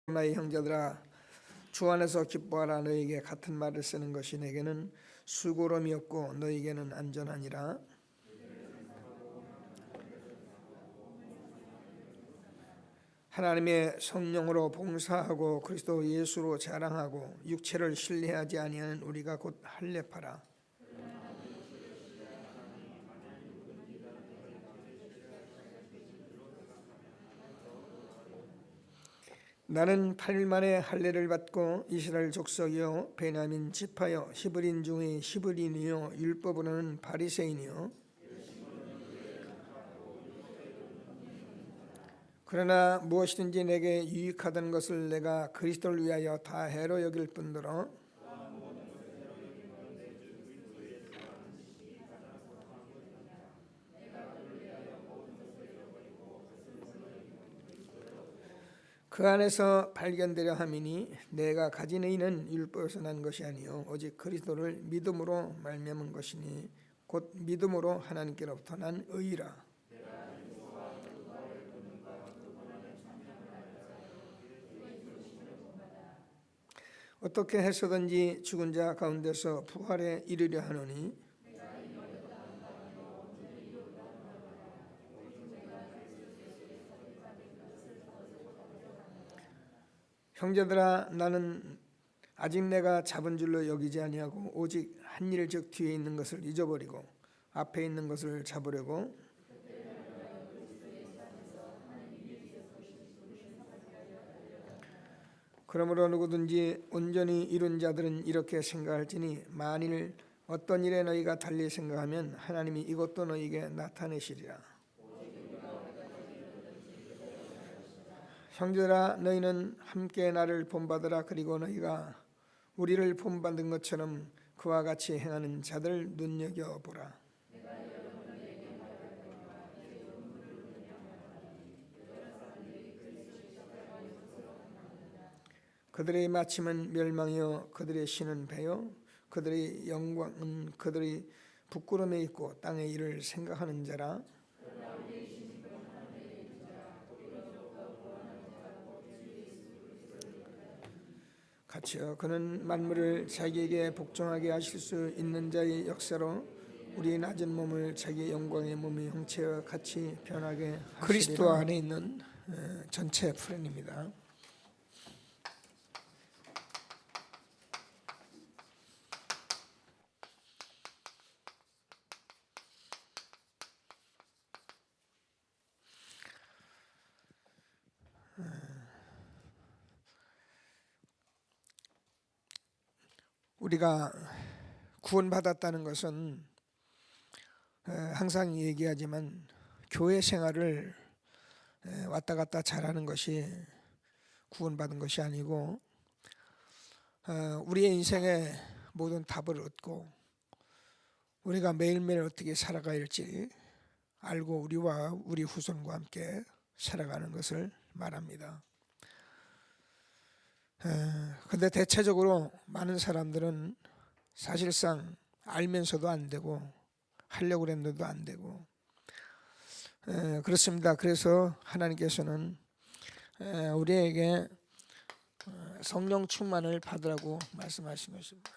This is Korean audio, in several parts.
나의 형제들아, 주 안에서 기뻐하라. 너에게 같은 말을 쓰는 것이 내게는 수고로움이 없고 너에게는 안전하니라. 하나님의 성령으로 봉사하고 그리스도 예수로 자랑하고 육체를 신뢰하지 아니하는 우리가 곧 할례파라. 나는 8일 만에 할례를 받고 이스라엘 족속이요 베냐민 지파요 히브리인 중에 히브리인이요 율법으로는 바리새인이요 그러나 무엇이든지 내게 유익하던 것을 내가 그리스도를 위하여 다 해로 여길 뿐더러 그 안에서 발견되려 함이니 내가 가진 의는 율법에서 난 것이 아니요 오직 그리스도를 믿음으로 말미암은 것이니 곧 믿음으로 하나님께로부터 난 의라. 어떻게 해서든지 죽은 자 가운데서 부활에 이르려 하노니 형제들아, 나는 아직 내가 잡은 줄로 여기지 아니하고 오직 한 일 즉 뒤에 있는 것을 잊어버리고 앞에 있는 것을 잡으려고 그러므로 누구든지 온전히 이룬 자들은 이렇게 생각할지니 만일 어떤 일에 너희가 달리 생각하면 하나님이 이것도 너희에게 나타내시리라. 형제들아, 너희는 함께 나를 본받으라. 그리고 너희가 우리를 본받은 것처럼 그와 같이 행하는 자들 눈여겨보라. 그들의 마침은 멸망이요 그들의 신은 배요 그들의 영광은 그들의 부끄러움에 있고 땅의 일을 생각하는 자라. 같이요. 그는 만물을 자기에게 복종하게 하실 수 있는 자의 역사로 우리 낮은 몸을 자기의 영광의 몸의 형체와 같이 변하게 하시리라. 그리스도 안에 있는 전체 프렌입니다. 우리가 구원받았다는 것은 항상 얘기하지만 교회 생활을 왔다 갔다 잘하는 것이 구원받은 것이 아니고 우리의 인생의 모든 답을 얻고 우리가 매일매일 어떻게 살아가야 할지 알고 우리와 우리 후손과 함께 살아가는 것을 말합니다. 근데 대체적으로 많은 사람들은 사실상 알면서도 안 되고 하려고 그랬는데도 안 되고 그렇습니다. 그래서 하나님께서는 우리에게 성령 충만을 받으라고 말씀하신 것입니다.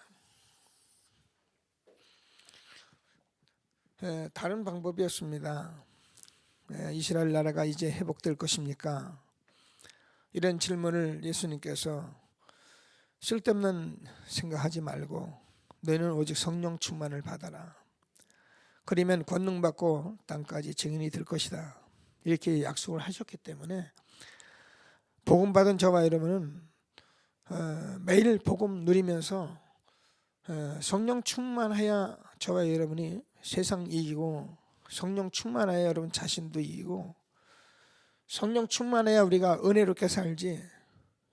다른 방법이 없습니다. 이스라엘 나라가 이제 회복될 것입니까? 이런 질문을 예수님께서 쓸데없는 생각하지 말고 너희는 오직 성령 충만을 받아라. 그러면 권능받고 땅까지 증인이 될 것이다. 이렇게 약속을 하셨기 때문에 복음 받은 저와 여러분은 매일 복음 누리면서 성령 충만해야 저와 여러분이 세상 이기고 성령 충만해야 여러분 자신도 이기고 성령 충만해야 우리가 은혜롭게 살지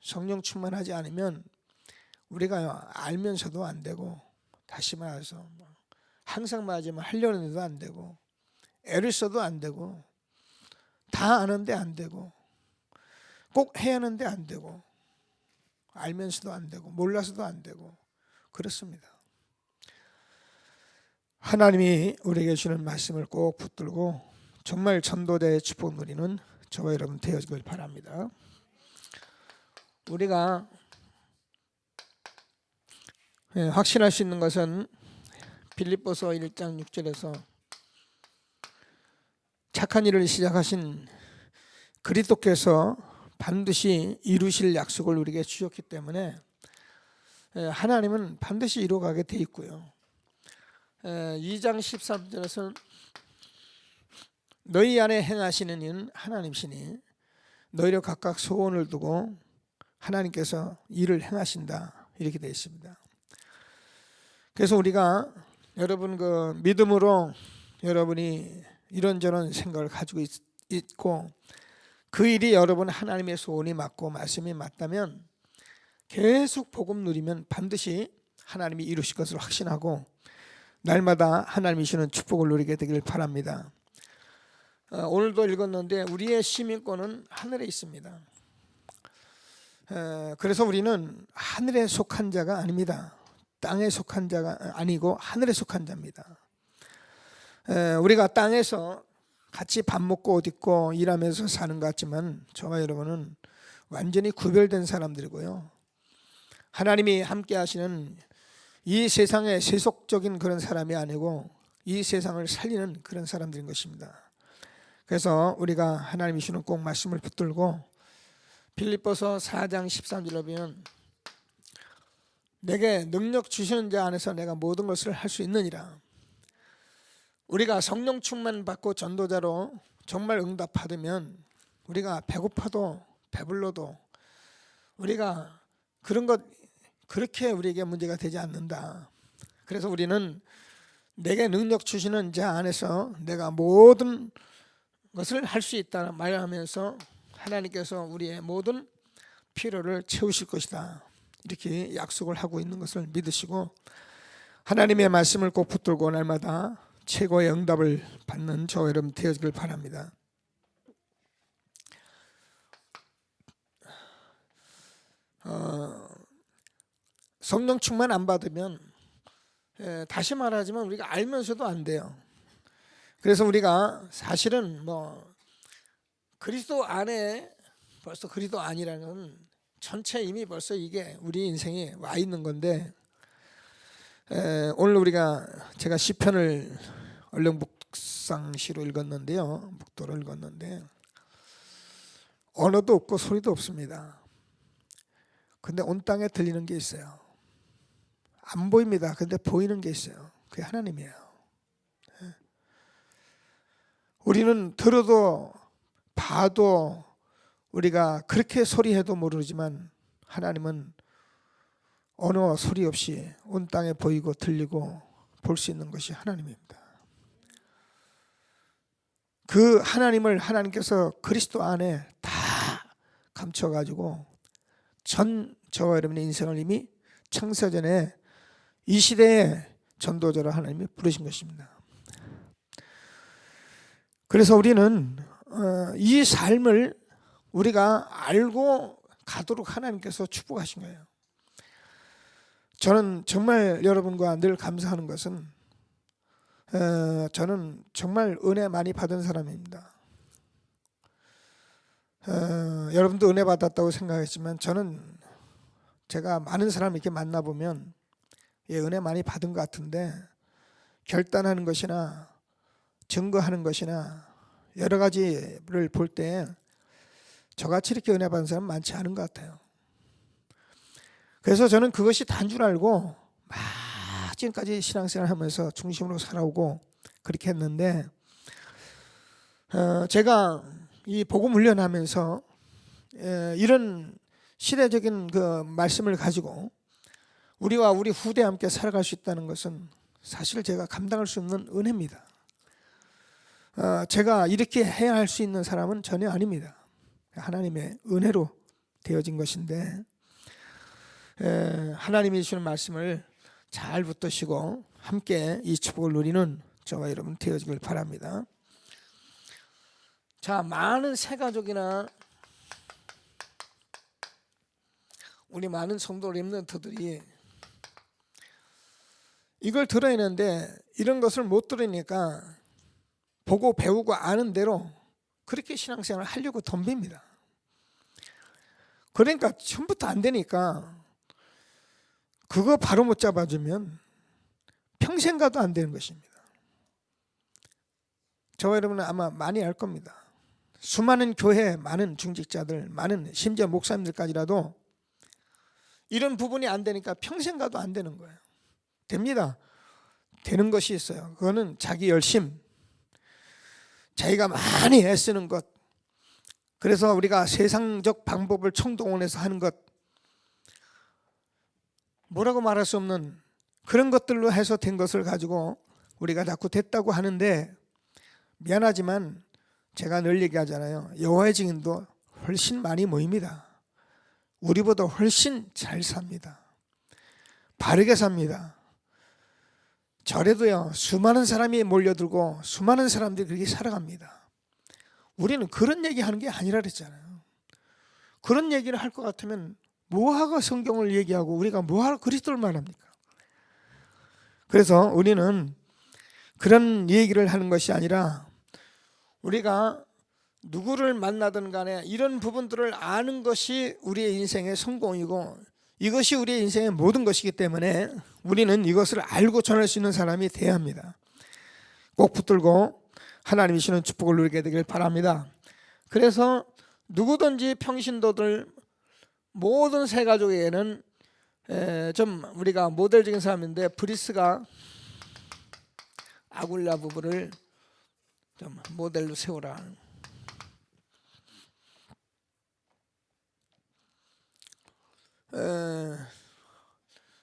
성령 충만하지 않으면 우리가 알면서도 안 되고 다시 말해서 항상 맞으면 하려는 해도 안 되고 애를 써도 안 되고 다 아는데 안 되고 꼭 해야 하는데 안 되고 알면서도 안 되고 몰라서도 안 되고 그렇습니다. 하나님이 우리에게 주는 말씀을 꼭 붙들고 정말 전도자의 축복 누리는 저와 여러분 되어지길 바랍니다. 우리가 확신할 수 있는 것은 빌립보서 1장 6절에서 착한 일을 시작하신 그리스도께서 반드시 이루실 약속을 우리에게 주셨기 때문에 하나님은 반드시 이루어가게 돼 있고요. 2장 13절에서 너희 안에 행하시는 이는 하나님이시니 너희를 각각 소원을 두고 하나님께서 일을 행하신다, 이렇게 되어 있습니다. 그래서 우리가 여러분 그 믿음으로 여러분이 이런저런 생각을 가지고 있고 그 일이 여러분 하나님의 소원이 맞고 말씀이 맞다면 계속 복음 누리면 반드시 하나님이 이루실 것을 확신하고 날마다 하나님이 주시는 축복을 누리게 되길 바랍니다. 오늘도 읽었는데 우리의 시민권은 하늘에 있습니다. 그래서 우리는 하늘에 속한 자가 아닙니다. 땅에 속한 자가 아니고 하늘에 속한 자입니다. 우리가 땅에서 같이 밥 먹고 옷 입고 일하면서 사는 것 같지만 저와 여러분은 완전히 구별된 사람들이고요. 하나님이 함께 하시는 이 세상의 세속적인 그런 사람이 아니고 이 세상을 살리는 그런 사람들인 것입니다. 그래서 우리가 하나님이 주는 꼭 말씀을 붙들고 빌립보서 4장 13절에 보면 내게 능력 주시는 자 안에서 내가 모든 것을 할 수 있느니라. 우리가 성령 충만 받고 전도자로 정말 응답 받으면 우리가 배고파도 배불러도 우리가 그런 것 그렇게 우리에게 문제가 되지 않는다. 그래서 우리는 내게 능력 주시는 자 안에서 내가 모든 것을 할 수 있다는 말을 하면서 하나님께서 우리의 모든 필요를 채우실 것이다, 이렇게 약속을 하고 있는 것을 믿으시고 하나님의 말씀을 꼭 붙들고 날마다 최고의 응답을 받는 저와 여러분 되어지길 바랍니다. 성령 충만 안 받으면 다시 말하지만 우리가 알면서도 안 돼요. 그래서 우리가 사실은 그리스도 안에 벌써 그리스도 안이라는 전체 이미 벌써 이게 우리 인생에 와 있는 건데 오늘 제가 시편을 얼른 묵상시로 읽었는데요. 묵도를 읽었는데 언어도 없고 소리도 없습니다. 근데 온 땅에 들리는 게 있어요. 안 보입니다. 근데 보이는 게 있어요. 그게 하나님이에요. 우리는 들어도 봐도 우리가 그렇게 소리해도 모르지만 하나님은 언어 소리 없이 온 땅에 보이고 들리고 볼 수 있는 것이 하나님입니다. 그 하나님을 하나님께서 그리스도 안에 다 감춰가지고 저와 여러분의 인생을 이미 창세전에 이 시대의 전도자로 하나님이 부르신 것입니다. 그래서 우리는 이 삶을 우리가 알고 가도록 하나님께서 축복하신 거예요. 저는 정말 여러분과 늘 감사하는 것은 저는 정말 은혜 많이 받은 사람입니다. 여러분도 은혜 받았다고 생각했지만 저는 제가 많은 사람 이렇게 만나보면 은혜 많이 받은 것 같은데 결단하는 것이나 증거하는 것이나 여러 가지를 볼 때 저같이 이렇게 은혜 받은 사람 많지 않은 것 같아요. 그래서 저는 그것이 단 줄 알고 막 지금까지 신앙생활 하면서 중심으로 살아오고 그렇게 했는데 제가 이 복음 훈련하면서 이런 시대적인 그 말씀을 가지고 우리와 우리 후대와 함께 살아갈 수 있다는 것은 사실 제가 감당할 수 없는 은혜입니다. 제가 이렇게 해야 할 수 있는 사람은 전혀 아닙니다. 하나님의 은혜로 되어진 것인데 하나님이 주시는 말씀을 잘 붙드시고 함께 이 축복을 누리는 저와 여러분 되어지길 바랍니다. 자, 많은 새가족이나 우리 많은 성도 렘넌트들이 이걸 들어야 하는데 이런 것을 못 들으니까 보고 배우고 아는 대로 그렇게 신앙생활을 하려고 덤빕니다. 그러니까 처음부터 안 되니까 그거 바로 못 잡아주면 평생 가도 안 되는 것입니다. 저와 여러분은 아마 많이 알 겁니다. 수많은 교회, 많은 중직자들, 많은 심지어 목사님들까지라도 이런 부분이 안 되니까 평생 가도 안 되는 거예요. 됩니다. 되는 것이 있어요. 그거는 자기 열심, 자기가 많이 애쓰는 것, 그래서 우리가 세상적 방법을 총동원해서 하는 것, 뭐라고 말할 수 없는 그런 것들로 해서 된 것을 가지고 우리가 자꾸 됐다고 하는데, 미안하지만 제가 늘 얘기하잖아요. 여호와의 증인도 훨씬 많이 모입니다. 우리보다 훨씬 잘 삽니다. 바르게 삽니다. 절에도요, 수많은 사람이 몰려들고 수많은 사람들이 그렇게 살아갑니다. 우리는 그런 얘기하는 게 아니라 그랬잖아요. 그런 얘기를 할 것 같으면 뭐하고 성경을 얘기하고 우리가 뭐하러 그리스도를 말합니까? 그래서 우리는 그런 얘기를 하는 것이 아니라 우리가 누구를 만나든 간에 이런 부분들을 아는 것이 우리의 인생의 성공이고 이것이 우리의 인생의 모든 것이기 때문에 우리는 이것을 알고 전할 수 있는 사람이 되어야 합니다. 꼭 붙들고 하나님이 주시는 축복을 누리게 되길 바랍니다. 그래서 누구든지 평신도들 모든 세 가족에게는 좀 우리가 모델적인 사람인데, 브리스가 아굴라 부부를 좀 모델로 세우라.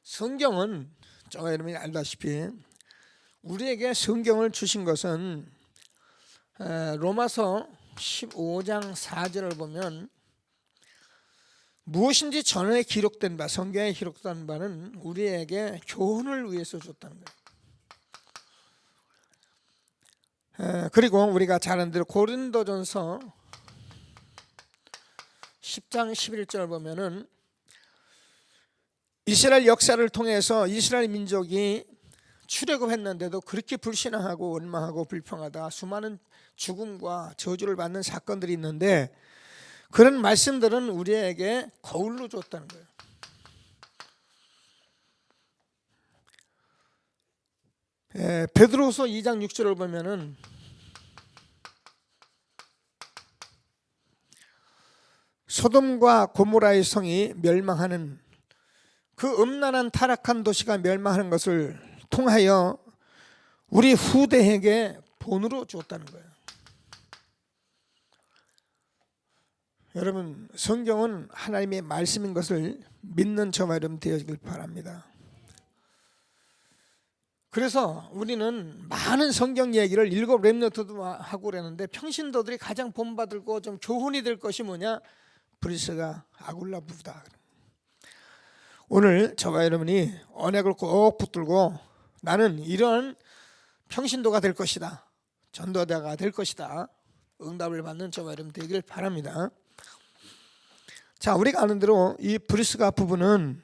성경은 저와 여러분이 알다시피 우리에게 성경을 주신 것은 로마서 15장 4절을 보면 무엇인지 전에 기록된 바, 성경에 기록된 바는 우리에게 교훈을 위해서 줬다는 거예요. 그리고 우리가 잘 아는 대로 고린도전서 10장 11절 보면은 이스라엘 역사를 통해서 이스라엘 민족이 출애굽했는데도 그렇게 불신앙하고 원망하고 불평하다 수많은 죽음과 저주를 받는 사건들이 있는데, 그런 말씀들은 우리에게 거울로 줬다는 거예요. 베드로후서 2장 6절을 보면은 소돔과 고모라의 성이 멸망하는, 그 음란한 타락한 도시가 멸망하는 것을 통하여 우리 후대에게 본으로 주었다는 거예요. 여러분, 성경은 하나님의 말씀인 것을 믿는 저와 여러분 되어지길 바랍니다. 그래서 우리는 많은 성경 얘기를 일곱 렘넌트도 하고 그랬는데, 평신도들이 가장 본받고 좀 교훈이 될 것이 뭐냐? 브리스가 아굴라 부부다. 오늘 저와 여러분이 언약을 꼭 붙들고 나는 이런 평신도가 될 것이다, 전도자가 될 것이다, 응답을 받는 저와 여러분 되기를 바랍니다. 자, 우리가 아는 대로 이 브리스가 부부는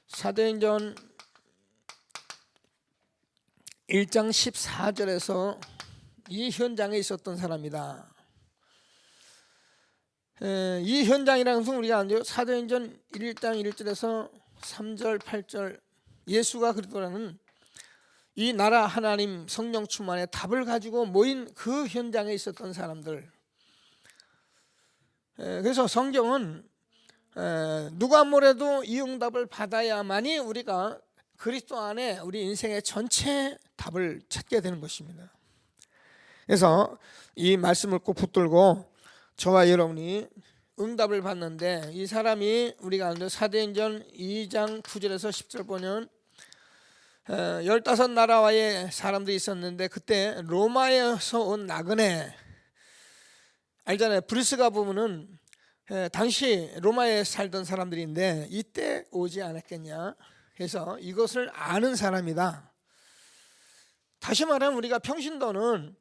사도행전 1장 14절에서 이 현장에 있었던 사람이다. 이 현장이라는 것은 우리가 아는 사도행전 1장 1절에서 3절 8절 예수가 그리스도라는 이 나라 하나님 성령 충만의 답을 가지고 모인 그 현장에 있었던 사람들. 그래서 성경은 누가 뭐래도 이 응답을 받아야만이 우리가 그리스도 안에 우리 인생의 전체 답을 찾게 되는 것입니다. 그래서 이 말씀을 꼭 붙들고 저와 여러분이 응답을 받는데, 이 사람이 우리가 아는 사도행전 2장 9절에서 10절 보면 15나라와의 사람들이 있었는데, 그때 로마에서 온 나그네, 알잖아요. 브리스가 보면은 당시 로마에 살던 사람들인데 이때 오지 않았겠냐. 그래서 이것을 아는 사람이다. 다시 말하면 우리가 평신도는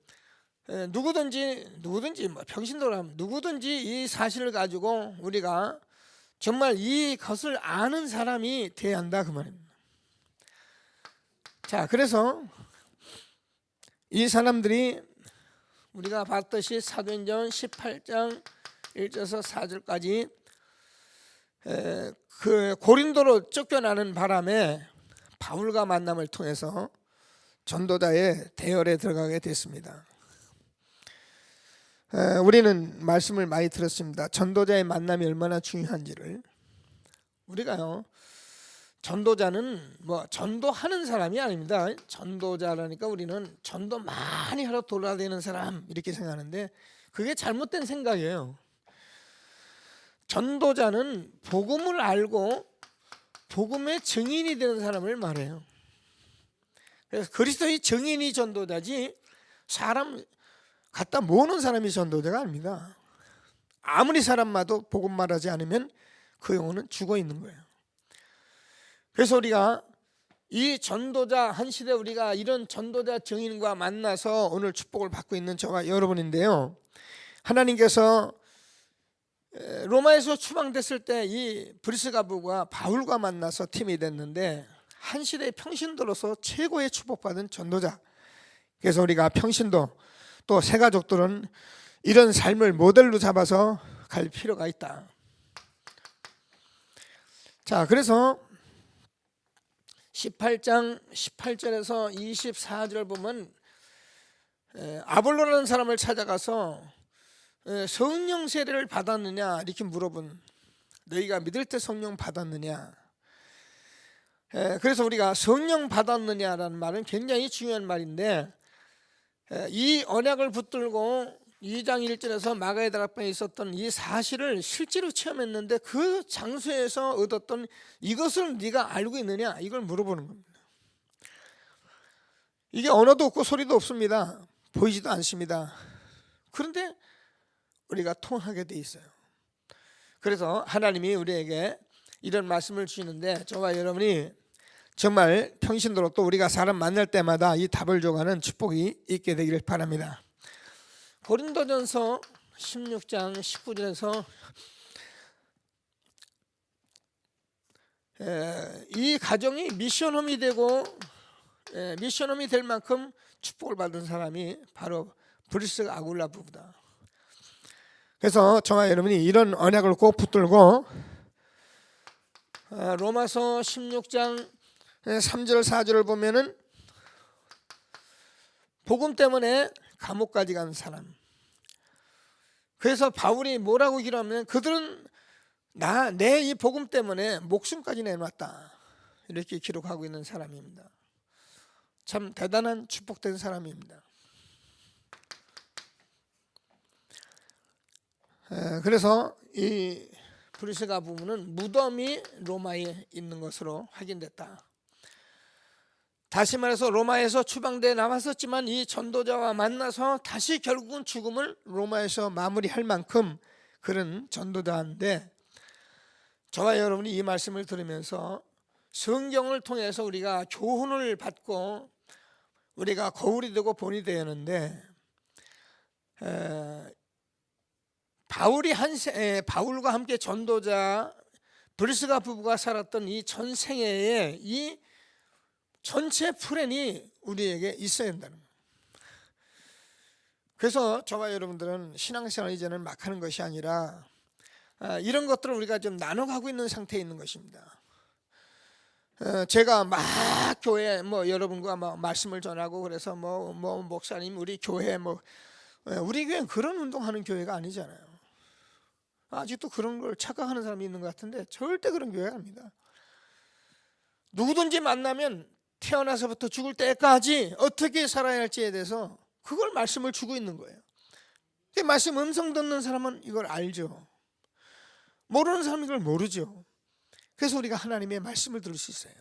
누구든지 뭐 평신도라면 누구든지 이 사실을 가지고 우리가 정말 이것을 아는 사람이 돼야 한다, 그 말입니다. 자, 그래서 이 사람들이 우리가 봤듯이 사도행전 18장 1절에서 4절까지 그 고린도로 쫓겨나는 바람에 바울과 만남을 통해서 전도자의 대열에 들어가게 됐습니다. 우리는 말씀을 많이 들었습니다. 전도자의 만남이 얼마나 중요한지를. 우리가요, 전도자는 뭐 전도하는 사람이 아닙니다. 전도자라니까 우리는 전도 많이 하러 돌아다니는 사람 이렇게 생각하는데 그게 잘못된 생각이에요. 전도자는 복음을 알고 복음의 증인이 되는 사람을 말해요. 그래서 그리스도의 증인이 전도자지 사람 갖다 모으는 사람이 전도자가 아닙니다. 아무리 사람마도 복음 말하지 않으면 그 영혼은 죽어 있는 거예요. 그래서 우리가 이 전도자 한 시대 우리가 이런 전도자 증인과 만나서 오늘 축복을 받고 있는 저와 여러분인데요. 하나님께서 로마에서 추방됐을 때 이 브리스가부가 바울과 만나서 팀이 됐는데 한 시대의 평신도로서 최고의 축복받은 전도자. 그래서 우리가 평신도 또 새가족들은 이런 삶을 모델로 잡아서 갈 필요가 있다. 자, 그래서 18장 18절에서 24절 보면 아볼로라는 사람을 찾아가서 성령 세례를 받았느냐 이렇게 물어본, 너희가 믿을 때 성령 받았느냐. 그래서 우리가 성령 받았느냐라는 말은 굉장히 중요한 말인데 이 언약을 붙들고 2장 1절에서 마가의 다락방에 있었던 이 사실을 실제로 체험했는데 그 장소에서 얻었던 이것을 네가 알고 있느냐 이걸 물어보는 겁니다. 이게 언어도 없고 소리도 없습니다. 보이지도 않습니다. 그런데 우리가 통하게 돼 있어요. 그래서 하나님이 우리에게 이런 말씀을 주시는데 저와 여러분이 정말 평신도로 또 우리가 사람 만날 때마다 이 답을 줘가는 축복이 있게 되기를 바랍니다. 고린도전서 16장 19절에서 이 가정이 미션홈이 되고 미션홈이 될 만큼 축복을 받은 사람이 바로 브리스 아굴라 부부다. 그래서 저와 여러분이 이런 언약을 꼭 붙들고 로마서 16장 3절 4절을 보면은 복음 때문에 감옥까지 간 사람. 그래서 바울이 뭐라고 기록하면 그들은 내 이 복음 때문에 목숨까지 내놨다 이렇게 기록하고 있는 사람입니다. 참 대단한 축복된 사람입니다. 그래서 이 브리스가 부부는 무덤이 로마에 있는 것으로 확인됐다. 다시 말해서 로마에서 추방돼 나왔었지만 이 전도자와 만나서 다시 결국은 죽음을 로마에서 마무리할 만큼 그런 전도자인데 저와 여러분이 이 말씀을 들으면서 성경을 통해서 우리가 교훈을 받고 우리가 거울이 되고 본이 되었는데 바울과 함께 전도자 브리스가 부부가 살았던 이 전생애에 이 전체 플랜이 우리에게 있어야 한다는 거예요. 그래서 저와 여러분들은 신앙생활 이제는 막 하는 것이 아니라 이런 것들을 우리가 좀 나눠가고 있는 상태에 있는 것입니다. 제가 막 교회 여러분과 말씀을 전하고 그래서 목사님 우리 교회 우리 교회는 그런 운동하는 교회가 아니잖아요. 아직도 그런 걸 착각하는 사람이 있는 것 같은데 절대 그런 교회가 아닙니다. 누구든지 만나면 태어나서부터 죽을 때까지 어떻게 살아야 할지에 대해서 그걸 말씀을 주고 있는 거예요. 말씀 음성 듣는 사람은 이걸 알죠. 모르는 사람은 이걸 모르죠. 그래서 우리가 하나님의 말씀을 들을 수 있어요.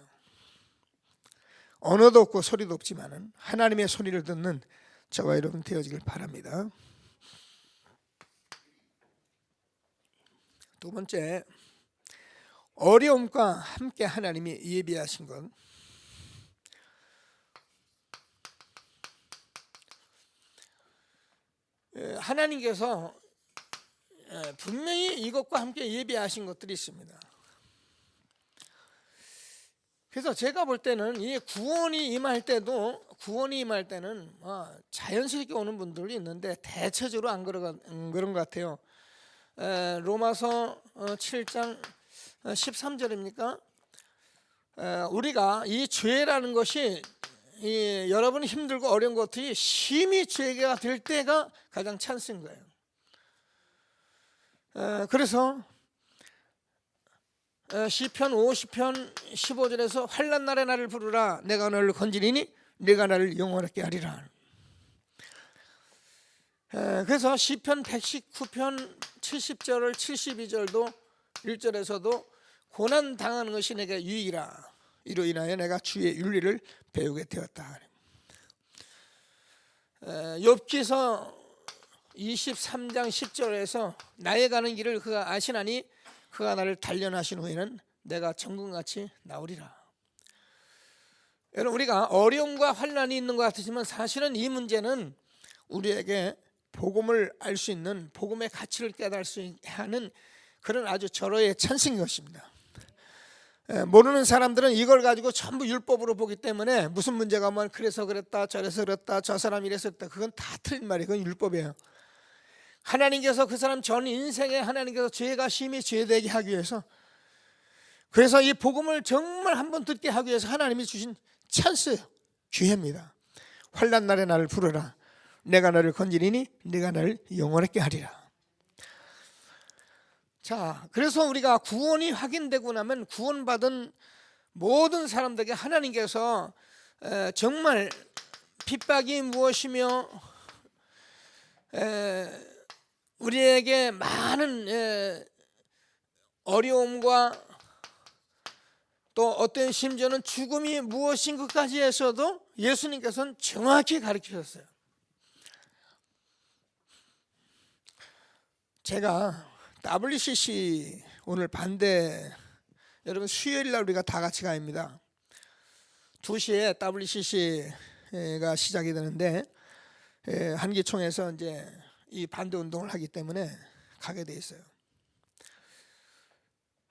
언어도 없고 소리도 없지만은 하나님의 소리를 듣는 저와 여러분 되어지길 바랍니다. 두 번째, 어려움과 함께 하나님이 예비하신 것. 하나님께서 분명히 이것과 함께 예비하신 것들이 있습니다. 그래서 제가 볼 때는 이 구원이 임할 때는 자연스럽게 오는 분들이 있는데 대체적으로 안 그런 것 같아요. 로마서 7장 13절입니까? 우리가 이 죄라는 것이 여러분 힘들고 어려운 것들이 심히 죄가 될 때가 가장 찬스인 거예요. 그래서 시편 50편 15절에서 환난 날에 나를 부르라 내가 너를 건지리니 네가 나를 영원하게 하리라. 그래서 시편 119편 70절 72절도 1절에서도 고난 당하는 것이 내게 유익이라 이로 인하여 내가 주의 윤리를 배우게 되었다. 욥기서 23장 10절에서 나의 가는 길을 그가 아시나니 그가 나를 단련하신 후에는 내가 정금같이 나오리라. 여러분 우리가 어려움과 환난이 있는 것 같으지만 사실은 이 문제는 우리에게 복음을 알 수 있는 복음의 가치를 깨달을 수 하는 그런 아주 절호의 찬스인 것입니다. 모르는 사람들은 이걸 가지고 전부 율법으로 보기 때문에 무슨 문제가 오면 그래서 그랬다 저래서 그랬다 저 사람이 이랬었다 그건 다 틀린 말이에요. 그건 율법이에요. 하나님께서 그 사람 전 인생에 하나님께서 죄가 심히 죄되게 하기 위해서 그래서 이 복음을 정말 한번 듣게 하기 위해서 하나님이 주신 찬스 기회입니다. 환난 날에 나를 부르라 내가 너를 건지리니 네가 나를 영원하게 하리라. 자, 그래서 우리가 구원이 확인되고 나면 구원받은 모든 사람들에게 하나님께서 정말 핍박이 무엇이며 우리에게 많은 어려움과 또 어떤 심지어는 죽음이 무엇인 것까지 해서도 예수님께서는 정확히 가르치셨어요. 제가 WCC 오늘 반대 여러분 수요일 날 우리가 다 같이 가입니다. 2시에 WCC가 시작이 되는데 한기총에서 이제 이 반대 운동을 하기 때문에 가게 돼 있어요.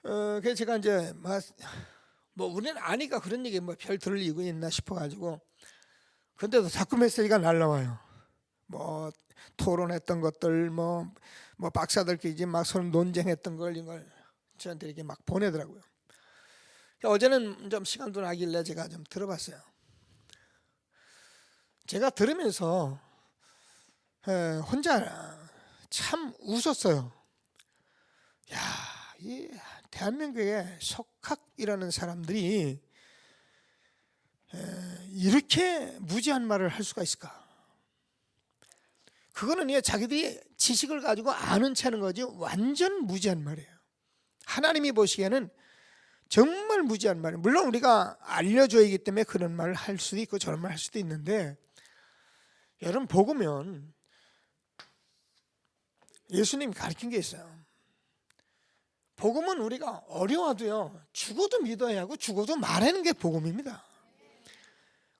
그래서 제가 이제 뭐 우리는 아니까 그런 얘기 뭐 별 들을 이유가 있나 싶어가지고 근데도 자꾸 메시지가 날라와요. 뭐 토론했던 것들 뭐 박사들끼리 막 서로 논쟁했던 걸 이걸 저한테 이렇게 막 보내더라고요. 어제는 좀 시간도 나길래 제가 좀 들어봤어요. 제가 들으면서 혼자 참 웃었어요. 야, 이 대한민국의 석학이라는 사람들이 이렇게 무지한 말을 할 수가 있을까? 그거는 자기들이 지식을 가지고 아는 채 하는 거지 완전 무지한 말이에요. 하나님이 보시기에는 정말 무지한 말이에요. 물론 우리가 알려줘야 하기 때문에 그런 말을 할 수도 있고 저런 말을 할 수도 있는데 여러분 복으면 예수님이 가르친 게 있어요. 복음은 우리가 어려워도요 죽어도 믿어야 하고 죽어도 말하는 게 복음입니다.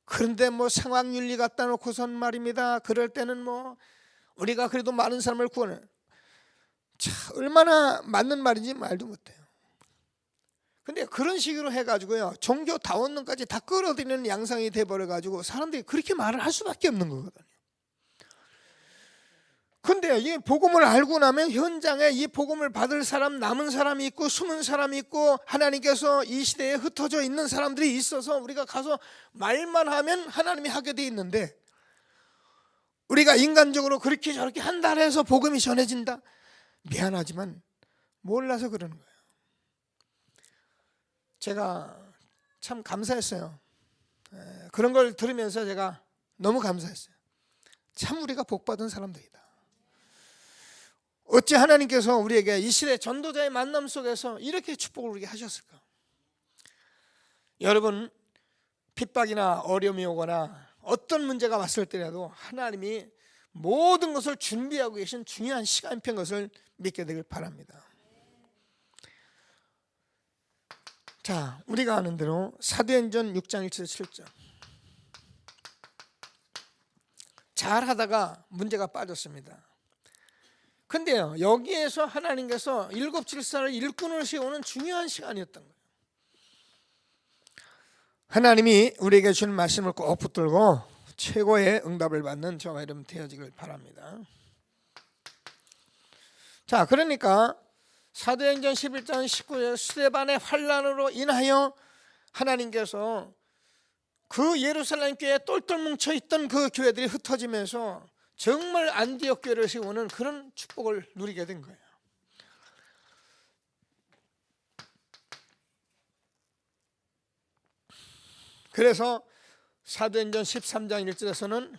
그런데 뭐 상황윤리 갖다 놓고선 말입니다. 그럴 때는 뭐 우리가 그래도 많은 사람을 구원해. 참 얼마나 맞는 말인지 말도 못해요. 근데 그런 식으로 해가지고요 종교 다원론까지 다 끌어들이는 양상이 돼버려가지고 사람들이 그렇게 말을 할 수밖에 없는 거거든요. 근데 이 복음을 알고 나면 현장에 이 복음을 받을 사람 남은 사람이 있고 숨은 사람이 있고 하나님께서 이 시대에 흩어져 있는 사람들이 있어서 우리가 가서 말만 하면 하나님이 하게 돼 있는데 우리가 인간적으로 그렇게 저렇게 한다 해서 복음이 전해진다? 미안하지만 몰라서 그러는 거예요. 제가 참 감사했어요. 그런 걸 들으면서 제가 너무 감사했어요. 참 우리가 복받은 사람들이다. 어찌 하나님께서 우리에게 이 시대 전도자의 만남 속에서 이렇게 축복을 우리에게 하셨을까? 여러분 핍박이나 어려움이 오거나 어떤 문제가 왔을 때라도 하나님이 모든 것을 준비하고 계신 중요한 시간표인 것을 믿게 되길 바랍니다. 자, 우리가 아는 대로 사도행전 6장 1절 7절 잘하다가 문제가 빠졌습니다. 근데요 여기에서 하나님께서 일곱 질서를 일꾼을 세우는 중요한 시간이었던 거예요. 하나님이 우리에게 주는 말씀을 꼭 붙들고 최고의 응답을 받는 저와 여러분 되어지길 바랍니다. 자, 그러니까 사도행전 11장 19절 스데반의 환난으로 인하여 하나님께서 그 예루살렘 교회에 똘똘 뭉쳐있던 그 교회들이 흩어지면서 정말 안디옥 교회를 세우는 그런 축복을 누리게 된 거예요. 그래서 사도행전 13장 1절에서는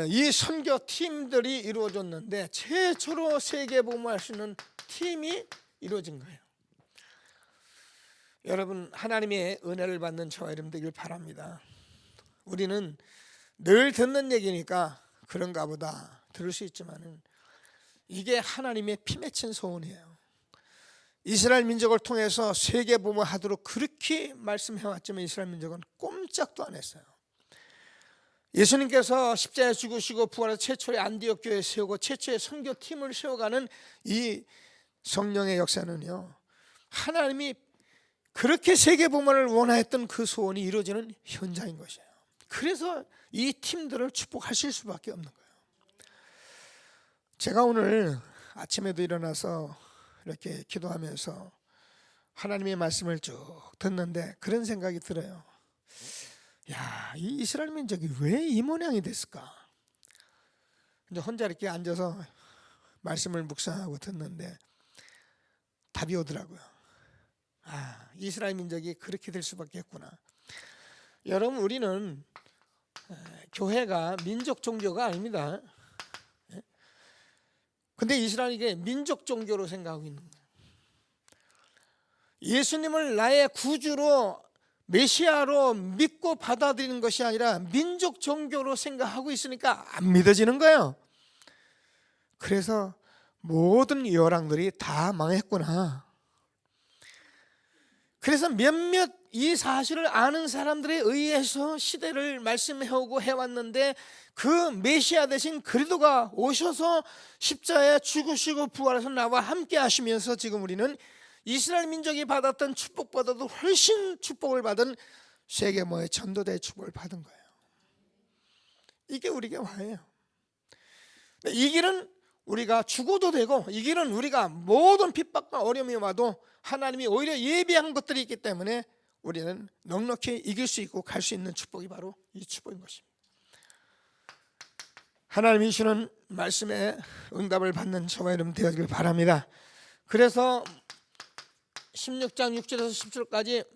이 선교팀들이 이루어졌는데 최초로 세계복음할 수 있는 팀이 이루어진 거예요. 여러분, 하나님의 은혜를 받는 저와 여러분 되길 바랍니다. 우리는 늘 듣는 얘기니까 그런가 보다 들을 수 있지만은 이게 하나님의 피 맺힌 소원이에요. 이스라엘 민족을 통해서 세계복음하도록 그렇게 말씀해왔지만 이스라엘 민족은 꼼짝도 안 했어요. 예수님께서 십자가에 죽으시고 부활해서 최초의 안디옥 교회 세우고 최초의 선교팀을 세워가는 이 성령의 역사는요, 하나님이 그렇게 세계복음을 원하였던 그 소원이 이루어지는 현장인 것이에요. 그래서 이 팀들을 축복하실 수밖에 없는 거예요. 제가 오늘 아침에도 일어나서 이렇게 기도하면서 하나님의 말씀을 쭉 듣는데 그런 생각이 들어요. 야, 이 이스라엘 민족이 왜 이 모양이 됐을까? 이제 혼자 이렇게 앉아서 말씀을 묵상하고 듣는데 답이 오더라고요. 아, 이스라엘 민족이 그렇게 될 수밖에 없구나. 여러분, 우리는 교회가 민족 종교가 아닙니다. 근데 이스라엘이 이게 민족 종교로 생각하고 있는 거예요. 예수님을 나의 구주로 메시아로 믿고 받아들이는 것이 아니라 민족 종교로 생각하고 있으니까 안 믿어지는 거예요. 그래서 모든 열왕들이 다 망했구나. 그래서 몇몇 이 사실을 아는 사람들에 의해서 시대를 말씀해오고 해왔는데 그 메시아 대신 그리스도가 오셔서 십자가에 죽으시고 부활해서 나와 함께 하시면서 지금 우리는 이스라엘 민족이 받았던 축복보다도 훨씬 축복을 받은 세계모의 전도대의 축복을 받은 거예요. 이게 우리에게 와예요. 이 길은 우리가 죽어도 되고 이 길은 우리가 모든 핍박과 어려움이 와도 하나님이 오히려 예비한 것들이 있기 때문에 우리는 넉넉히 이길 수 있고 갈 수 있는 축복이 바로 이 축복인 것입니다. 하나님이 주시는 말씀에 응답을 받는 저와 여러분 되어지길 바랍니다. 그래서 16장 6절에서 10절까지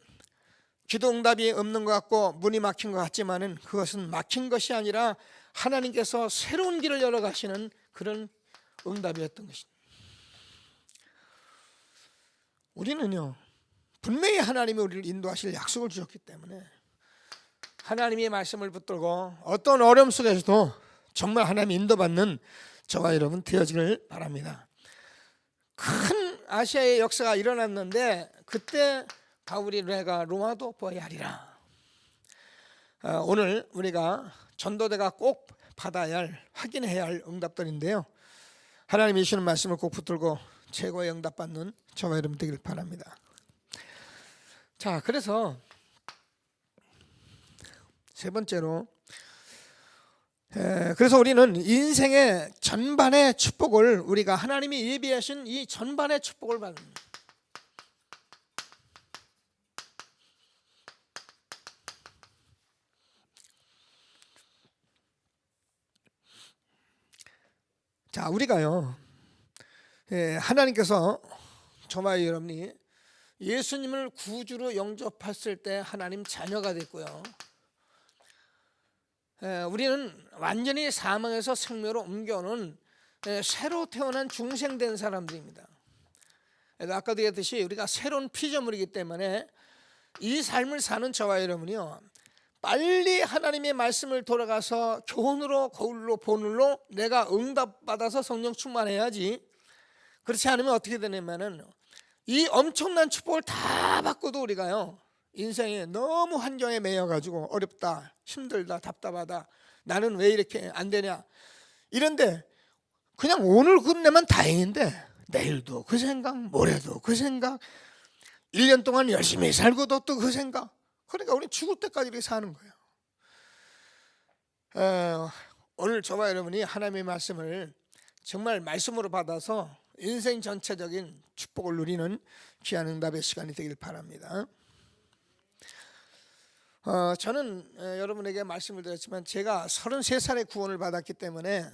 기도 응답이 없는 것 같고 문이 막힌 것 같지만은 그것은 막힌 것이 아니라 하나님께서 새로운 길을 열어 가시는 그런 응답이었던 것입니다. 우리는요, 분명히 하나님이 우리를 인도하실 약속을 주셨기 때문에 하나님의 말씀을 붙들고 어떤 어려움 속에서도 정말 하나님 인도받는 저와 여러분 되어지길 바랍니다. 큰 아시아의 역사가 일어났는데 그때 바울이 내가 로마도 보아야 하리라. 오늘 우리가 전도대가 꼭 받아야 할, 확인해야 할 응답들인데요, 하나님이 주시는 말씀을 꼭 붙들고 최고의 응답받는 저와 여러분 되길 바랍니다. 자, 그래서 세 번째로, 그래서 우리는 인생의 전반의 축복을, 우리가 하나님이 예비하신 이 전반의 축복을 받는, 자, 우리가요, 하나님께서 저와 여러분이 예수님을 구주로 영접했을 때 하나님 자녀가 됐고요, 우리는 완전히 사망에서 생명으로 옮겨오는 새로 태어난 중생된 사람들입니다. 아까도 얘기했듯이 우리가 새로운 피조물이기 때문에 이 삶을 사는 저와 여러분이요, 빨리 하나님의 말씀을 돌아가서 교훈으로, 거울로, 본울로 내가 응답받아서 성령 충만해야지. 그렇지 않으면 어떻게 되냐면은 이 엄청난 축복을 다 받고도 우리가요, 인생에 너무 환경에 매여가지고 어렵다, 힘들다, 답답하다, 나는 왜 이렇게 안 되냐, 이런데 그냥 오늘 끝내면 다행인데 내일도 그 생각, 모레도 그 생각, 1년 동안 열심히 살고도 또 그 생각. 그러니까 우리 죽을 때까지 이렇게 사는 거예요. 오늘 저와 여러분이 하나님의 말씀을 정말 말씀으로 받아서 인생 전체적인 축복을 누리는 귀한 응답의 시간이 되길 바랍니다. 저는 여러분에게 말씀을 드렸지만 제가 33살에 구원을 받았기 때문에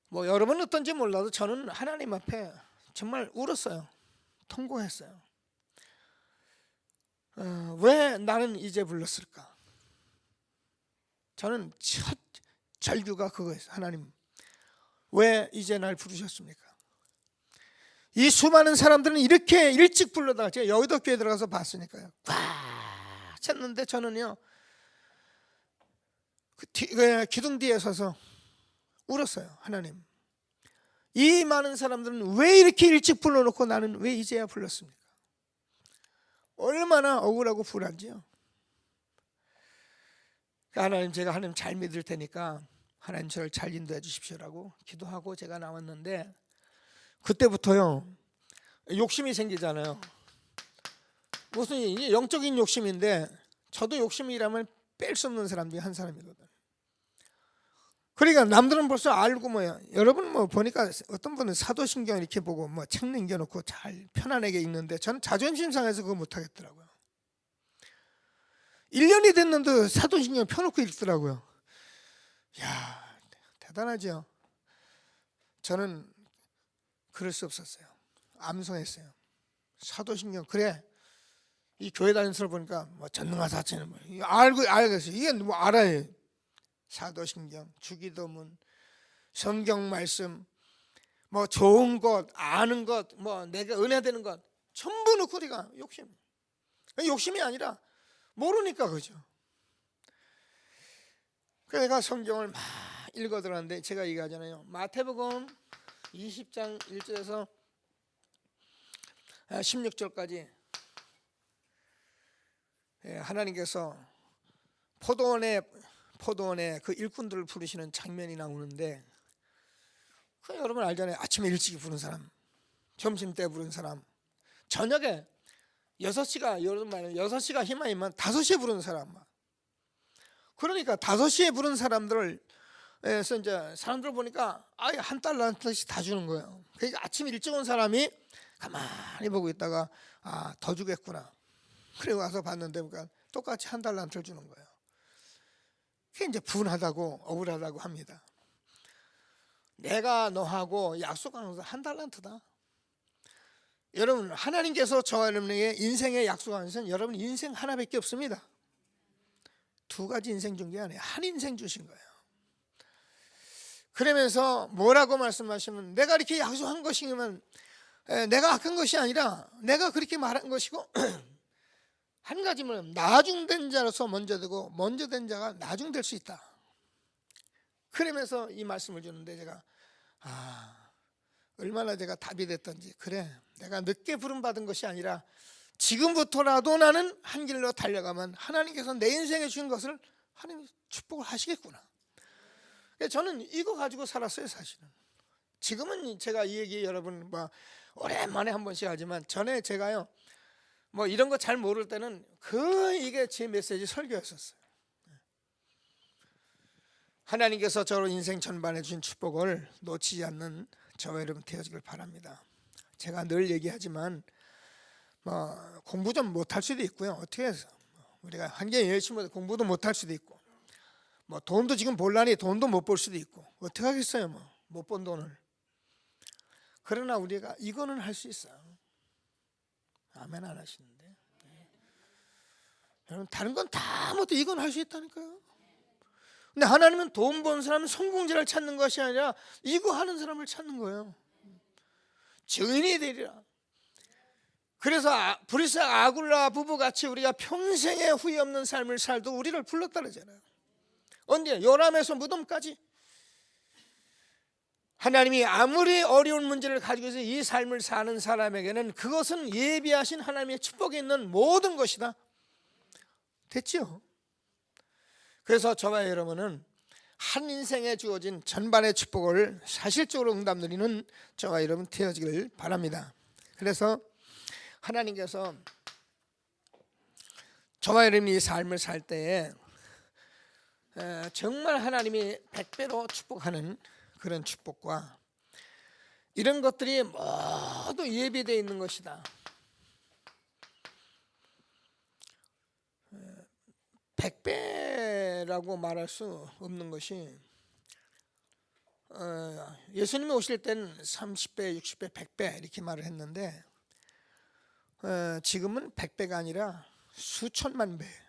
뭐 여러분은 어떤지 몰라도 저는 하나님 앞에 정말 울었어요. 통곡했어요. 왜 나는 이제 불렀을까? 저는 첫 절규가 그거였어요. 하나님, 왜 이제 날 부르셨습니까? 이 수많은 사람들은 이렇게 일찍 불러다가 제가 여의도 교회 들어가서 봤으니까요. 꽉 찼는데 저는요 기둥 뒤에 서서 울었어요. 하나님, 이 많은 사람들은 왜 이렇게 일찍 불러놓고 나는 왜 이제야 불렀습니까? 얼마나 억울하고 불안지요. 하나님, 제가 하나님 잘 믿을 테니까 하나님 저를 잘 인도해 주십시오라고 기도하고 제가 나왔는데, 그때부터요 욕심이 생기잖아요. 무슨 이게 영적인 욕심인데 저도 욕심이라면 뺄 수 없는 사람 중에 한 사람이거든. 그러니까 남들은 벌써 알고 뭐야. 여러분 뭐 보니까 어떤 분은 사도신경 이렇게 보고 뭐 책 남겨놓고 잘 편안하게 읽는데 저는 자존심 상해서 그거 못하겠더라고요. 1년이 됐는데 사도신경 펴놓고 읽더라고요. 이야, 대단하죠. 저는 그럴 수 없었어요. 암송했어요. 사도신경, 그래 이 교회 다니면서 보니까 뭐 전능하사처럼 뭐 알겠어요. 이게 뭐 알아요. 사도신경, 주기도문, 성경 말씀, 뭐 좋은 것, 아는 것, 뭐 내가 은혜 되는 것 전부 넣고 우리가 욕심이 아니라 모르니까 그죠. 그래서 내가 성경을 막 읽어 들었는데 제가 얘기하잖아요. 마태복음 20장 1절에서 16절까지 하나님께서 포도원에 그 일꾼들을 부르시는 장면이 나오는데, 그 여러분 알잖아요. 아침에 일찍 부른 사람, 점심 때 부른 사람, 저녁에 6시가 여러분 말은 6시가 희망이면 5시에 부른 사람. 그러니까 5시에 부른 사람들을 그래서 이제 사람들 보니까 아예 한 달러씩 다 주는 거예요. 그러니까 아침 일찍 온 사람이 가만히 보고 있다가 더 주겠구나. 그리고 와서 봤는데 그러니까 똑같이 한 달러를 주는 거예요. 그게 이제 분하다고 억울하다고 합니다. 내가 너하고 약속한 것은 한 달란트다. 여러분, 하나님께서 저와 여러분에게 인생에 약속한 것은 여러분 인생 하나밖에 없습니다. 2가지 인생 준 게 아니에요. 한 인생 주신 거예요. 그러면서 뭐라고 말씀하시면, 내가 이렇게 약속한 것이면 내가 악한 것이 아니라 내가 그렇게 말한 것이고 한 가지는 나중된 자로서 먼저 되고 먼저 된 자가 나중될 수 있다. 그러면서 이 말씀을 주는데 제가 얼마나 제가 답이 됐던지, 그래 내가 늦게 부름받은 것이 아니라 지금부터라도 나는 한 길로 달려가면 하나님께서 내 인생에 주신 것을 하나님이 축복을 하시겠구나. 저는 이거 가지고 살았어요. 사실은 지금은 제가 이 얘기 여러분 뭐 오랜만에 한 번씩 하지만 전에 제가요 뭐 이런 거 잘 모를 때는 이게 제 메시지 설교였었어요. 하나님께서 저로 인생 전반에 주신 축복을 놓치지 않는 저와 여러분 되어지길 바랍니다. 제가 늘 얘기하지만 뭐 공부 좀 못할 수도 있고요. 어떻게 해서 우리가 한개 열심히 공부도 못할 수도 있고, 뭐 돈도 지금 볼라니 돈도 못 벌 수도 있고, 어떻게 하겠어요? 뭐 못 번 돈을. 그러나 우리가 이거는 할 수 있어요. 아멘 안 하시는데. 여러분 다른 건 다 못해, 이건 할 수 있다니까요. 근데 하나님은 돈 번 사람은 성공자를 찾는 것이 아니라 이거 하는 사람을 찾는 거예요. 증인이 되리라. 그래서 브리스와 아굴라 부부같이 우리가 평생에 후회 없는 삶을 살도 우리를 불렀다 그러잖아요. 언제? 요람에서 무덤까지. 하나님이 아무리 어려운 문제를 가지고 있어 이 삶을 사는 사람에게는 그것은 예비하신 하나님의 축복이 있는 모든 것이다. 됐죠? 그래서 저와 여러분은 한 인생에 주어진 전반의 축복을 사실적으로 응답 누리는 저와 여러분 되어지길 바랍니다. 그래서 하나님께서 저와 여러분이 이 삶을 살 때에 정말 하나님이 100배로 축복하는 그런 축복과 이런 것들이 모두 예비되어 있는 것이다. 100배라고 말할 수 없는 것이 예수님이 오실 때는 30배, 60배, 100배 이렇게 말을 했는데 지금은 100배가 아니라 수천만 배예요.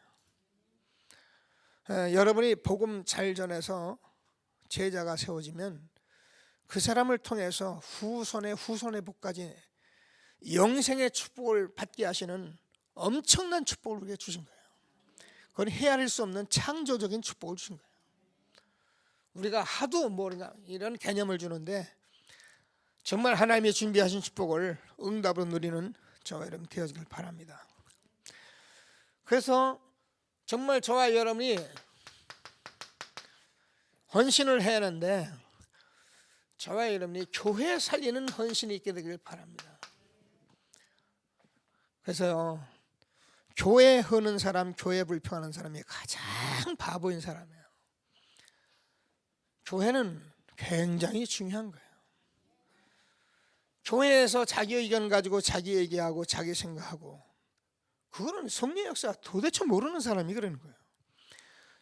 여러분이 복음 잘 전해서 제자가 세워지면 그 사람을 통해서 후손의 복까지 영생의 축복을 받게 하시는 엄청난 축복을 우리에게 주신 거예요. 그건 헤아릴 수 없는 창조적인 축복을 주신 거예요. 우리가 하도 모르냐 이런 개념을 주는데 정말 하나님이 준비하신 축복을 응답으로 누리는 저와 여러분 되어지길 바랍니다. 그래서 정말 저와 여러분이 헌신을 해야 하는데 저와 여러분이 교회 살리는 헌신이 있게 되길 바랍니다. 그래서요, 교회 흐는 사람, 교회 불평하는 사람이 가장 바보인 사람이에요. 교회는 굉장히 중요한 거예요. 교회에서 자기 의견 가지고 자기 얘기하고 자기 생각하고 그거는 성령의 역사 도대체 모르는 사람이 그러는 거예요.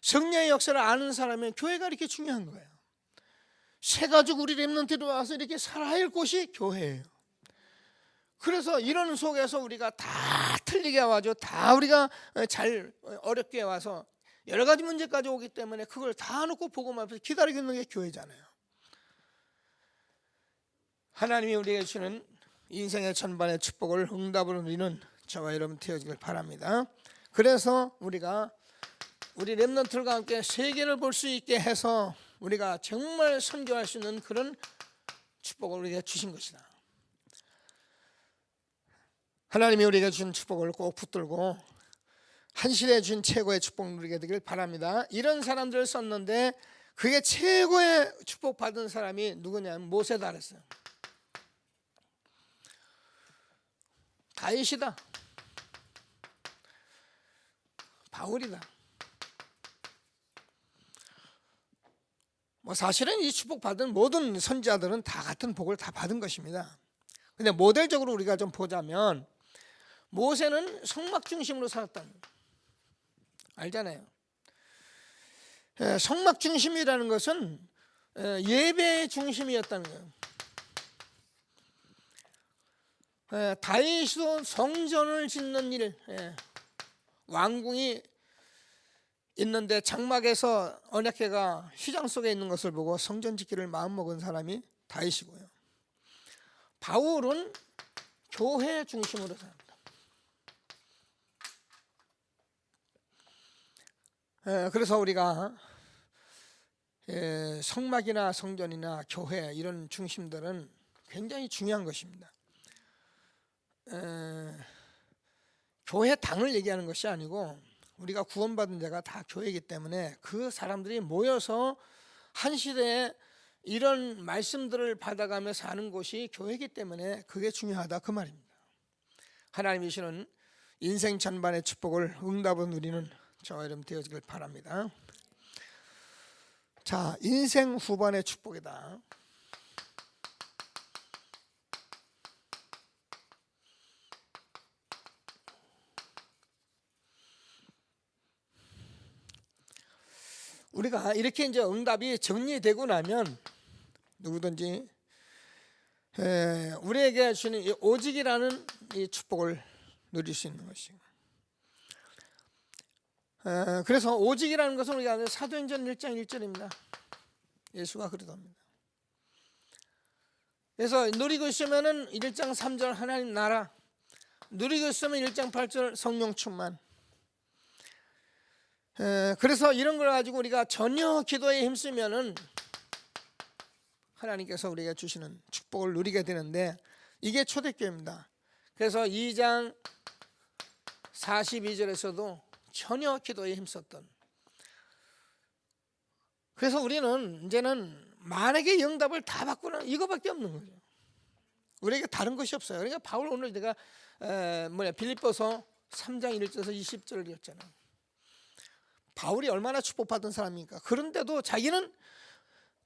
성령의 역사를 아는 사람은 교회가 이렇게 중요한 거예요. 새 가죽 우리 렘넌트로 와서 이렇게 살아야 할 곳이 교회예요. 그래서 이런 속에서 우리가 다 틀리게 와죠. 다 우리가 잘 어렵게 와서 여러 가지 문제까지 오기 때문에 그걸 다 놓고 복음 앞에서 기다리고 있는 게 교회잖아요. 하나님이 우리에게 주시는 인생의 전반의 축복을 응답으로 누리는 저와 여러분 되어지길 바랍니다. 그래서 우리가 우리 렘넌트들과 함께 세계를 볼 수 있게 해서 우리가 정말 선교할 수 있는 그런 축복을 우리에게 주신 것이다. 하나님이 우리에게 주신 축복을 꼭 붙들고 한 시대에 준 최고의 축복 누리게 되길 바랍니다. 이런 사람들을 썼는데 그게 최고의 축복 받은 사람이 누구냐면 모세다 그랬어요. 다윗이다, 바울이다. 사실은 이 축복 받은 모든 선지자들은 다 같은 복을 다 받은 것입니다. 근데 모델적으로 우리가 좀 보자면 모세는 성막 중심으로 살았다는 거예요. 알잖아요. 성막 중심이라는 것은 예배의 중심이었다는 거예요. 다윗도 성전을 짓는 일, 왕궁이 있는데 장막에서 언약궤가 휘장 속에 있는 것을 보고 성전 짓기를 마음먹은 사람이 다윗이고요. 바울은 교회 중심으로 삽니다. 그래서 우리가 성막이나 성전이나 교회 이런 중심들은 굉장히 중요한 것입니다. 교회 당을 얘기하는 것이 아니고 우리가 구원받은 자가 다 교회이기 때문에 그 사람들이 모여서 한 시대에 이런 말씀들을 받아가며 사는 곳이 교회이기 때문에 그게 중요하다 그 말입니다. 하나님이 주시는 인생 전반의 축복을 응답으로 누리는 저와 여러분 되어지길 바랍니다. 자, 인생 후반의 축복이다. 우리가 이렇게 이제 응답이 정리되고 나면 누구든지 우리에게 주는 이 오직이라는 이 축복을 누릴 수 있는 것이고, 그래서 오직이라는 것은 우리가 사도행전 1장 1절입니다. 예수가 그러답니다. 그래서 누리고 있으면은 1장 3절 하나님 나라, 누리고 있으면 1장 8절 성령 충만. 그래서 이런 걸 가지고 우리가 전혀 기도에 힘쓰면은 하나님께서 우리에게 주시는 축복을 누리게 되는데 이게 초대교회입니다. 그래서 2장 42절에서도 전혀 기도에 힘썼던, 그래서 우리는 이제는 만약에 응답을 다 받고는 이거밖에 없는 거죠. 우리에게 다른 것이 없어요. 그러니까 바울 오늘 내가 빌립보서 3장 1절에서 20절을 읽었잖아요. 바울이 얼마나 축복받은 사람입니까? 그런데도 자기는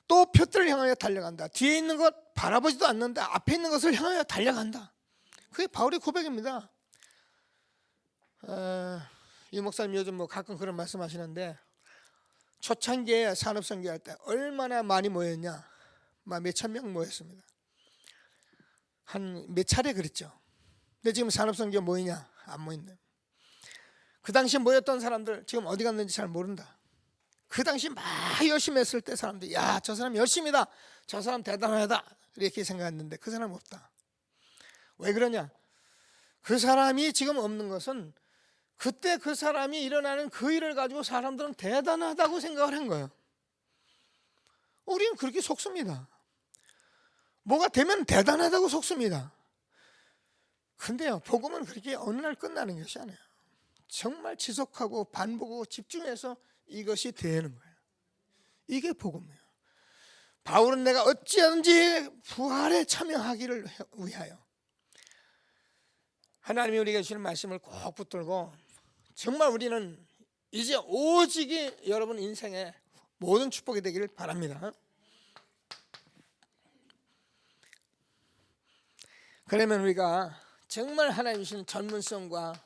또 표들을 향하여 달려간다. 뒤에 있는 것 바라보지도 않는다. 앞에 있는 것을 향하여 달려간다. 그게 바울의 고백입니다. 이 목사님 요즘 뭐 가끔 그런 말씀하시는데 초창기에 산업선교할 때 얼마나 많이 모였냐? 막 몇천 명 모였습니다. 한 몇 차례 그랬죠. 근데 지금 산업선교 모이냐? 안 모인다. 그 당시 모였던 사람들 지금 어디 갔는지 잘 모른다. 그 당시 막 열심히 했을 때 사람들이 야, 저 사람 열심이다, 저 사람 대단하다 이렇게 생각했는데 그 사람 없다. 왜 그러냐? 그 사람이 지금 없는 것은 그때 그 사람이 일어나는 그 일을 가지고 사람들은 대단하다고 생각을 한 거예요. 우리는 그렇게 속습니다. 뭐가 되면 대단하다고 속습니다. 근데요, 복음은 그렇게 어느 날 끝나는 것이 아니에요. 정말 지속하고 반복하고 집중해서 이것이 되는 거예요. 이게 복음이에요. 바울은 내가 어찌하든지 부활에 참여하기를 위하여 하나님이 우리에게 주시는 말씀을 꼭 붙들고 정말 우리는 이제 오직이 여러분 인생의 모든 축복이 되기를 바랍니다. 그러면 우리가 정말 하나님 주시는 전문성과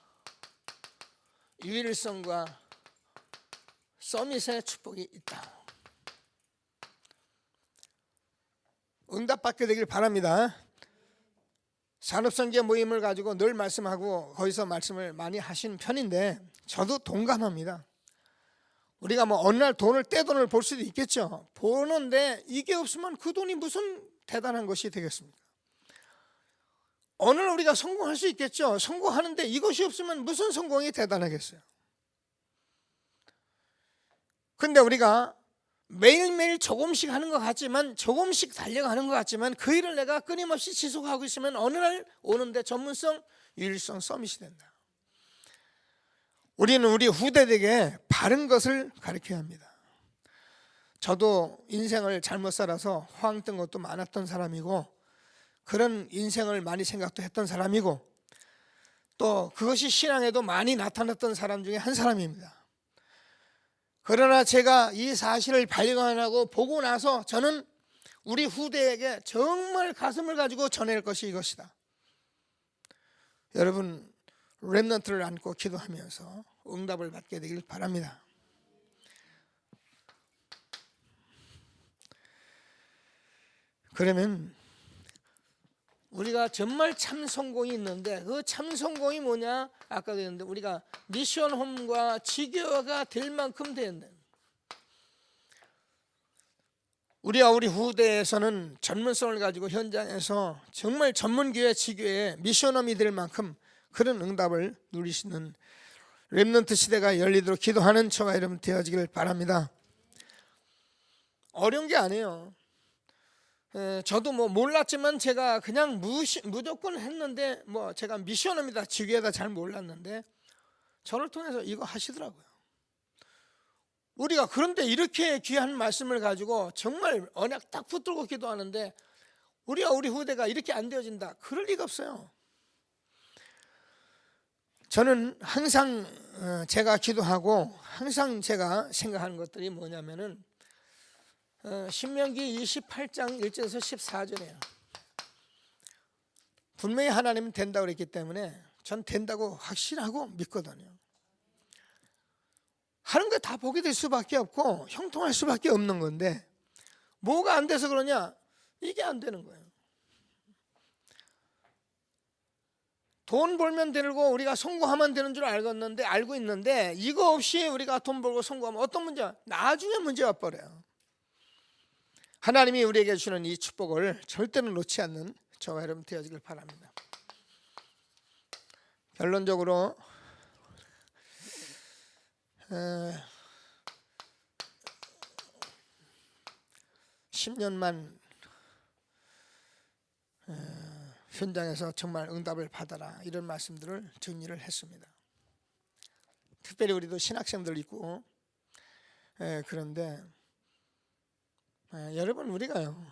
유일성과 서밋의 축복이 있다. 응답받게 되길 바랍니다. 산업선교 모임을 가지고 늘 말씀하고 거기서 말씀을 많이 하시는 편인데 저도 동감합니다. 우리가 뭐 어느 날 떼돈을 벌 수도 있겠죠. 보는데 이게 없으면 그 돈이 무슨 대단한 것이 되겠습니까? 어느 날 우리가 성공할 수 있겠죠. 성공하는데 이것이 없으면 무슨 성공이 대단하겠어요. 근데 우리가 매일매일 조금씩 하는 것 같지만 조금씩 달려가는 것 같지만 그 일을 내가 끊임없이 지속하고 있으면 어느 날 오는데 전문성, 유일성, 서밋이 된다. 우리는 우리 후대에게 바른 것을 가르쳐야 합니다. 저도 인생을 잘못 살아서 호황 뜬 것도 많았던 사람이고 그런 인생을 많이 생각도 했던 사람이고 또 그것이 신앙에도 많이 나타났던 사람 중에 한 사람입니다. 그러나 제가 이 사실을 발견하고 보고 나서 저는 우리 후대에게 정말 가슴을 가지고 전할 것이 이것이다. 여러분 렘넌트를 안고 기도하면서 응답을 받게 되길 바랍니다. 그러면 우리가 정말 참 성공이 있는데 그 참 성공이 뭐냐? 아까도 했는데 우리가 미션홈과 지교가 될 만큼 되는데 우리와 우리 후대에서는 전문성을 가지고 현장에서 정말 전문교회 지교회 미션홈이 될 만큼 그런 응답을 누리시는 렘넌트 시대가 열리도록 기도하는 저와 여러분 되어지길 바랍니다. 어려운 게 아니에요. 저도 뭐 몰랐지만 제가 그냥 무조건 했는데 뭐 제가 미션입니다. 지교회다 잘 몰랐는데 저를 통해서 이거 하시더라고요. 우리가 그런데 이렇게 귀한 말씀을 가지고 정말 언약 딱 붙들고 기도하는데 우리와 우리 후대가 이렇게 안 되어진다. 그럴 리가 없어요. 저는 항상 제가 기도하고 항상 제가 생각하는 것들이 뭐냐면은 신명기 28장 1절에서 14절이에요. 분명히 하나님은 된다고 그랬기 때문에 전 된다고 확신하고 믿거든요. 하는 거 다 보게 될 수밖에 없고 형통할 수밖에 없는 건데 뭐가 안 돼서 그러냐? 이게 안 되는 거예요. 돈 벌면 되고 우리가 성공하면 되는 줄 알고 있는데 이거 없이 우리가 돈 벌고 성공하면 어떤 문제가 나중에 문제가 버려요. 하나님이 우리에게 주시는 이 축복을 절대로 놓지 않는 저와 여러분 되어지길 바랍니다. 결론적으로 10년만 현장에서 정말 응답을 받아라 이런 말씀들을 정리를 했습니다. 특별히 우리도 신학생들 있고 그런데 여러분 우리가요,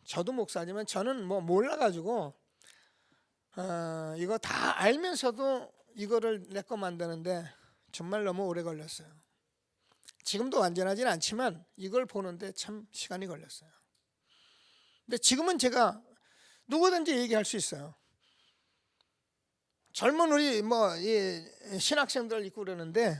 저도 목사지만 저는 뭐 몰라가지고 이거 다 알면서도 이거를 내 거 만드는데 정말 너무 오래 걸렸어요. 지금도 완전하진 않지만 이걸 보는데 참 시간이 걸렸어요. 근데 지금은 제가 누구든지 얘기할 수 있어요. 젊은 우리 신학생들 있고 그러는데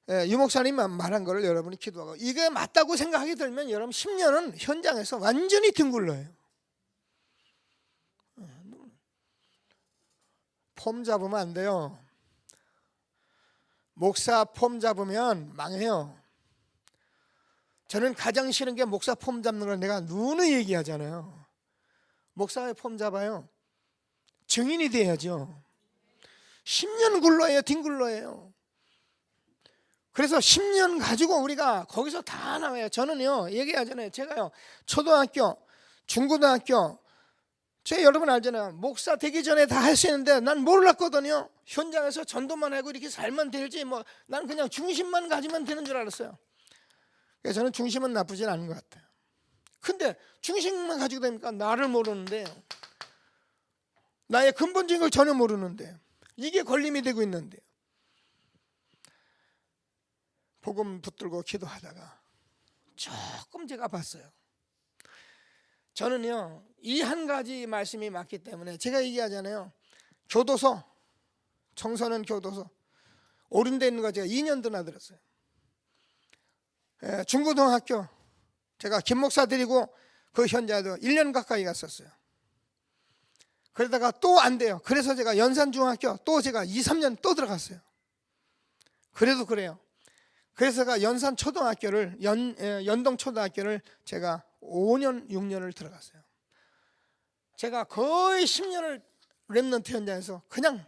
유목사님 말한 거를 여러분이 기도하고 이게 맞다고 생각하게 되면 여러분 10년은 현장에서 완전히 뒹굴러요. 폼 잡으면 안 돼요. 목사 폼 잡으면 망해요. 저는 가장 싫은 게 목사 폼 잡는 걸 내가 누누이 얘기하잖아요. 목사의 폼 잡아요. 증인이 돼야죠. 10년 굴러요. 뒹굴러요. 그래서 10년 가지고 우리가 거기서 다 나와요. 저는요 얘기하잖아요. 제가요 초등학교, 중고등학교 여러분 알잖아요. 목사 되기 전에 다 할 수 있는데 난 몰랐거든요. 현장에서 전도만 하고 이렇게 살면 될지 난 그냥 중심만 가지면 되는 줄 알았어요. 그래서 저는 중심은 나쁘진 않은 것 같아요. 근데 중심만 가지고 되니까 나를 모르는데 나의 근본적인 걸 전혀 모르는데 이게 걸림이 되고 있는데 복음 붙들고 기도하다가 조금 제가 봤어요. 저는요 이 한 가지 말씀이 맞기 때문에 제가 얘기하잖아요. 교도소, 청소년 교도소 오른 데 있는 거 제가 2년도나 들었어요. 중고등학교 제가 김 목사 드리고 그 현장에도 1년 가까이 갔었어요. 그러다가 또 안 돼요. 그래서 제가 연산중학교 또 제가 2, 3년 또 들어갔어요. 그래도 그래요. 그래서 제가 연산초등학교를 연동초등학교를 제가 5년, 6년을 들어갔어요. 제가 거의 10년을 렘넌트 현장에서 그냥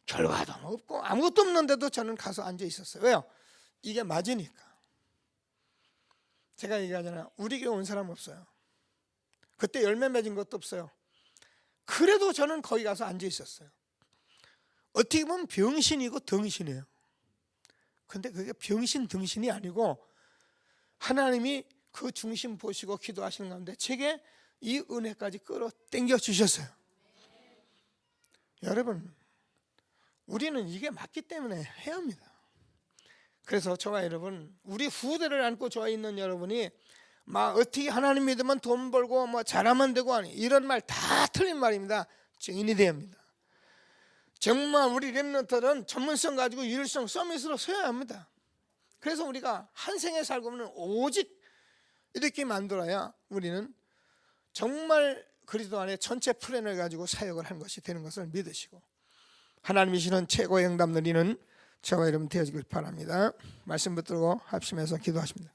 결과도 없고 아무것도 없는데도 저는 가서 앉아 있었어요. 왜요? 이게 맞으니까. 제가 얘기하잖아요. 우리 교회 온 사람 없어요. 그때 열매 맺은 것도 없어요. 그래도 저는 거기 가서 앉아 있었어요. 어떻게 보면 병신이고 덩신이에요. 근데 그게 병신 등신이 아니고 하나님이 그 중심 보시고 기도하시는 가운데 제게 이 은혜까지 끌어당겨 주셨어요. 여러분 우리는 이게 맞기 때문에 해야 합니다. 그래서 저와 여러분 우리 후대를 안고 저와 있는 여러분이 막 어떻게 하나님 믿으면 돈 벌고 잘하면 되고 아니 이런 말 다 틀린 말입니다. 증인이 돼야 합니다. 정말 우리 렘넌트는 전문성 가지고 유일성 서밋으로 서야 합니다. 그래서 우리가 한 생에 살고 있는 오직 이렇게 만들어야 우리는 정말 그리스도 안에 전체 플랜을 가지고 사역을 한 것이 되는 것을 믿으시고 하나님이 주시는 최고의 응답 누리는 저와 여러분 되어지길 바랍니다. 말씀 붙들고 합심해서 기도하십니다.